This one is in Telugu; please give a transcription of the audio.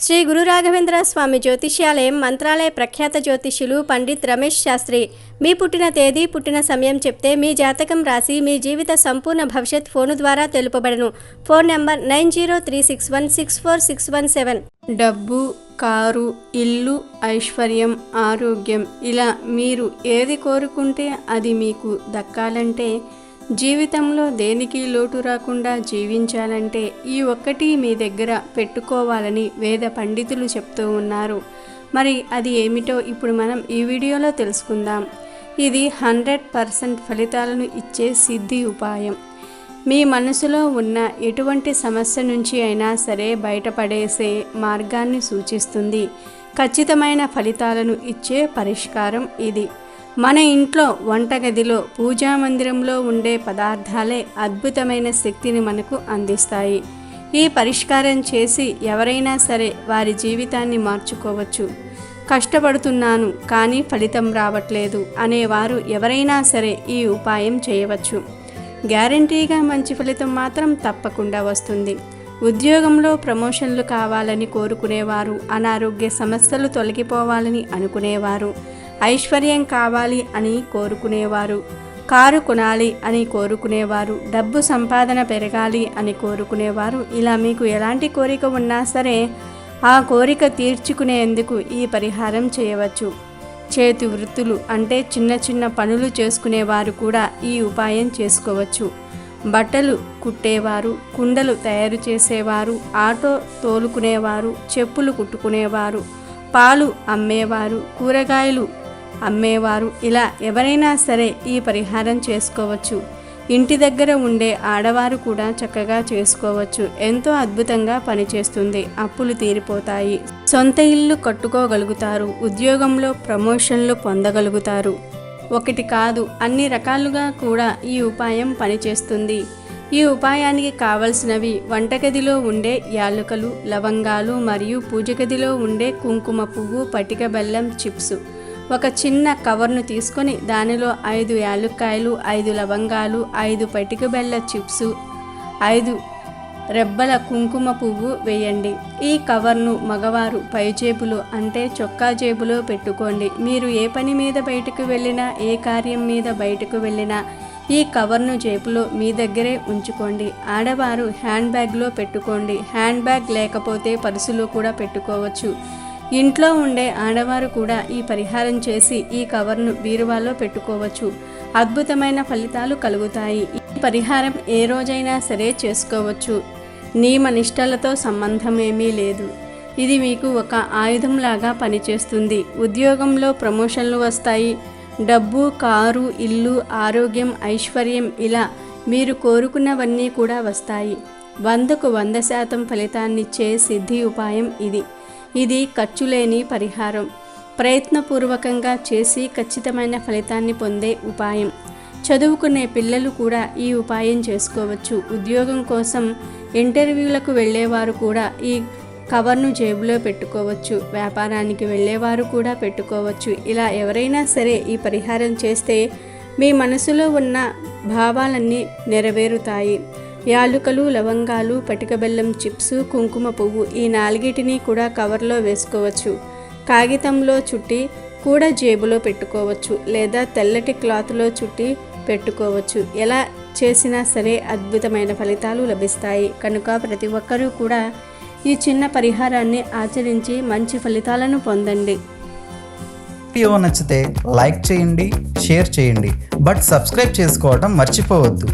శ్రీ గురు రాఘవేంద్ర స్వామి జ్యోతిష్యాలయం మంత్రాలయ ప్రఖ్యాత జ్యోతిష్యులు పండిత్ రమేష్ శాస్త్రి మీ పుట్టిన తేదీ పుట్టిన సమయం చెప్తే మీ జాతకం రాసి మీ జీవిత సంపూర్ణ భవిష్యత్ ఫోను ద్వారా తెలుపబడను. Phone number 9036164617. డబ్బు, కారు, ఇల్లు, ఐశ్వర్యం, ఆరోగ్యం ఇలా మీరు ఏది కోరుకుంటే అది మీకు దక్కాలంటే, జీవితంలో దేనికి లోటు రాకుండా జీవించాలంటే ఈ ఒక్కటి మీ దగ్గర పెట్టుకోవాలని వేద పండితులు చెప్తూ ఉన్నారు. మరి అది ఏమిటో ఇప్పుడు మనం ఈ వీడియోలో తెలుసుకుందాం. ఇది 100% ఫలితాలను ఇచ్చే సిద్ధి ఉపాయం. మీ మనసులో ఉన్న ఎటువంటి సమస్య నుంచి అయినా సరే బయటపడేసే మార్గాన్ని సూచిస్తుంది. ఖచ్చితమైన ఫలితాలను ఇచ్చే పరిష్కారం ఇది. మన ఇంట్లో వంటగదిలో పూజా మందిరంలో ఉండే పదార్థాలే అద్భుతమైన శక్తిని మనకు అందిస్తాయి. ఈ పరిష్కారం చేసి ఎవరైనా సరే వారి జీవితాన్ని మార్చుకోవచ్చు. కష్టపడుతున్నాను కానీ ఫలితం రావట్లేదు అనేవారు ఎవరైనా సరే ఈ ఉపాయం చేయవచ్చు. గ్యారంటీగా మంచి ఫలితం మాత్రం తప్పకుండా వస్తుంది. ఉద్యోగంలో ప్రమోషన్లు కావాలని కోరుకునేవారు, అనారోగ్య సమస్యలు తొలగిపోవాలని అనుకునేవారు, ఐశ్వర్యం కావాలి అని కోరుకునేవారు, కారు కొనాలి అని కోరుకునేవారు, డబ్బు సంపాదన పెరగాలి అని కోరుకునేవారు, ఇలా మీకు ఎలాంటి కోరిక ఉన్నా సరే ఆ కోరిక తీర్చుకునేందుకు ఈ పరిహారం చేయవచ్చు. చేతి వృత్తులు అంటే చిన్న చిన్న పనులు చేసుకునేవారు కూడా ఈ ఉపాయం చేసుకోవచ్చు. బట్టలు కుట్టేవారు, కుండలు తయారు చేసేవారు, ఆటో తోలుకునేవారు, చెప్పులు కుట్టుకునేవారు, పాలు అమ్మేవారు, కూరగాయలు అమ్మేవారు, ఇలా ఎవరైనా సరే ఈ పరిహారం చేసుకోవచ్చు. ఇంటి దగ్గర ఉండే ఆడవారు కూడా చక్కగా చేసుకోవచ్చు. ఎంతో అద్భుతంగా పనిచేస్తుంది. అప్పులు తీరిపోతాయి, సొంత ఇల్లు కట్టుకోగలుగుతారు, ఉద్యోగంలో ప్రమోషన్లు పొందగలుగుతారు. ఒకటి కాదు అన్ని రకాలుగా కూడా ఈ ఉపాయం పనిచేస్తుంది. ఈ ఉపాయానికి కావలసినవి వంటగదిలో ఉండే యాలకులు, లవంగాలు మరియు పూజగదిలో ఉండే కుంకుమ పువ్వు, పటిక బెల్లం, చిప్స్. ఒక చిన్న కవర్ను తీసుకొని దానిలో 5 యాలక్కాయలు, 5 లవంగాలు, 5 పటిక బెల్ల చిప్స్, 5 రెబ్బల కుంకుమ పువ్వు వేయండి. ఈ కవర్ను మగవారు పై జేబులో అంటే చొక్కా జేబులో పెట్టుకోండి. మీరు ఏ పని మీద బయటకు వెళ్ళినా, ఏ కార్యం మీద బయటకు వెళ్ళినా ఈ కవర్ను జేబులో మీ దగ్గరే ఉంచుకోండి. ఆడవారు హ్యాండ్ బ్యాగ్లో పెట్టుకోండి. హ్యాండ్ బ్యాగ్ లేకపోతే పర్సులో కూడా పెట్టుకోవచ్చు. ఇంట్లో ఉండే ఆడవారు కూడా ఈ పరిహారం చేసి ఈ కవర్ను బీరువాలో పెట్టుకోవచ్చు. అద్భుతమైన ఫలితాలు కలుగుతాయి. ఈ పరిహారం ఏ రోజైనా సరే చేసుకోవచ్చు. నియమ నిష్టలతో సంబంధం ఏమీ లేదు. ఇది మీకు ఒక ఆయుధంలాగా పనిచేస్తుంది. ఉద్యోగంలో ప్రమోషన్లు వస్తాయి. డబ్బు, కారు, ఇల్లు, ఆరోగ్యం, ఐశ్వర్యం ఇలా మీరు కోరుకున్నవన్నీ కూడా వస్తాయి. 100కు 100% ఫలితాన్నిచ్చే సిద్ధి ఉపాయం ఇది. ఇది ఖర్చు లేని పరిహారం. ప్రయత్నపూర్వకంగా చేసి ఖచ్చితమైన ఫలితాన్ని పొందే ఉపాయం. చదువుకునే పిల్లలు కూడా ఈ ఉపాయం చేసుకోవచ్చు. ఉద్యోగం కోసం ఇంటర్వ్యూలకు వెళ్ళేవారు కూడా ఈ కవర్ను జేబులో పెట్టుకోవచ్చు. వ్యాపారానికి వెళ్ళేవారు కూడా పెట్టుకోవచ్చు. ఇలా ఎవరైనా సరే ఈ పరిహారం చేస్తే మీ మనసులో ఉన్న భావాలన్నీ నెరవేరుతాయి. యాలుకలు, లవంగాలు, పటిక బెల్లం చిప్స్, కుంకుమ పువ్వు ఈ 4టిని కూడా కవర్లో వేసుకోవచ్చు. కాగితంలో చుట్టి కూడా జేబులో పెట్టుకోవచ్చు, లేదా తెల్లటి క్లాత్లో చుట్టి పెట్టుకోవచ్చు. ఎలా చేసినా సరే అద్భుతమైన ఫలితాలు లభిస్తాయి. కనుక ప్రతి ఒక్కరూ కూడా ఈ చిన్న పరిహారాన్ని ఆచరించి మంచి ఫలితాలను పొందండి. వీడియో నచ్చితే లైక్ చేయండి, షేర్ చేయండి, బట్ సబ్స్క్రైబ్ చేసుకోవడం మర్చిపోవద్దు.